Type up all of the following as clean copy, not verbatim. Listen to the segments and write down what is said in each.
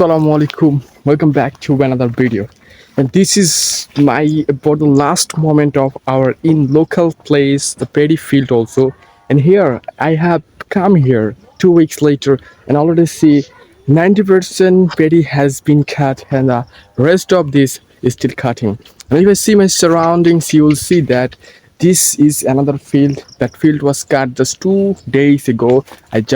Assalamu alaikum. Welcome back to another video. And this is my about the last moment of our in local place, the paddy field also. And here I have come here 2 weeks later and already see 90% paddy has been cut and the rest of this is still cutting. And if I see my surroundings, you will see that this is another field. That field was cut just 2 days ago. I had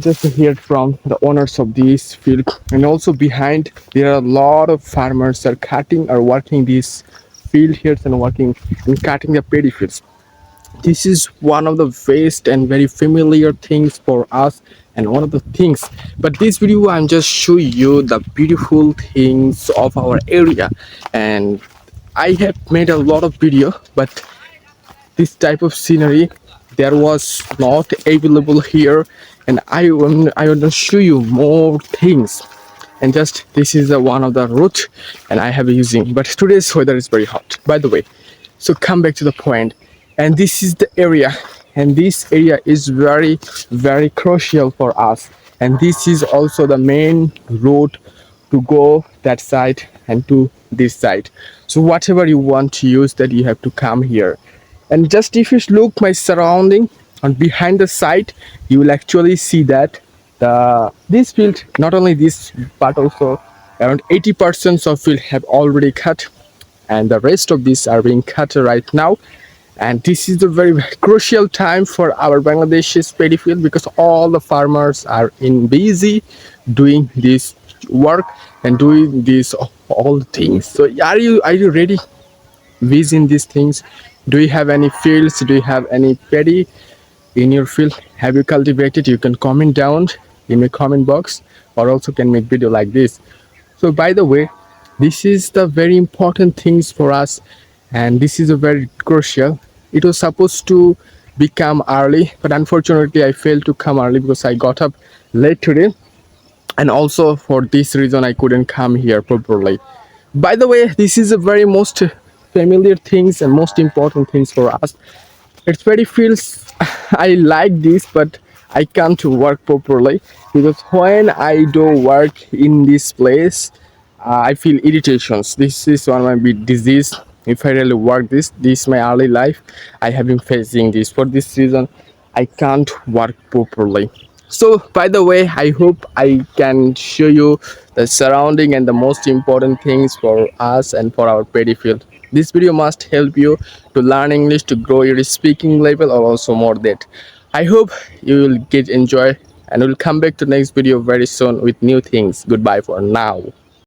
just heard from the owners of this field, and also behind there are a lot of farmers are cutting or working this field here and working and cutting the paddy fields. This is one of the best and very familiar things for us and one of the things. But this video I'm just showing you the beautiful things of our area, and I have made a lot of video, but this type of scenery there was not available here, and I want to show you more things. And just this is one of the route and I have using, but today's weather is very hot by the way. So come back to the point, and this is the area, and this area is very crucial for us, and this is also the main road to go that side and to this side. So whatever you want to use that, you have to come here. And just if you look my surrounding and behind the site, you will actually see that this field, not only this but also around 80% of field have already cut, and the rest of these are being cut right now. And this is a very crucial time for our Bangladesh's paddy field, because all the farmers are in busy doing this work and doing this all things. So are you ready vision these things? Do you have any fields? Do you have any paddy in your field? Have you cultivated? You can comment down in the comment box, or also can make video like this. So by the way, this is the very important things for us, and this is a very crucial. It was supposed to become early, but unfortunately I failed to come early because I got up late today, and also for this reason I couldn't come here properly. By the way, this is a very most familiar things and most important things for us. It's very feels I like this, but I can't work properly because when I do work in this place, I feel irritations. This is one of my big disease. If I really work this my early life, I have been facing this. For this reason, I can't work properly. So by the way, I hope I can show you the surrounding and the most important things for us and for our paddy field. This video must help you to learn English, to grow your speaking level, or also more that. I hope you will get enjoy, and we'll come back to next video very soon with new things. Goodbye for now.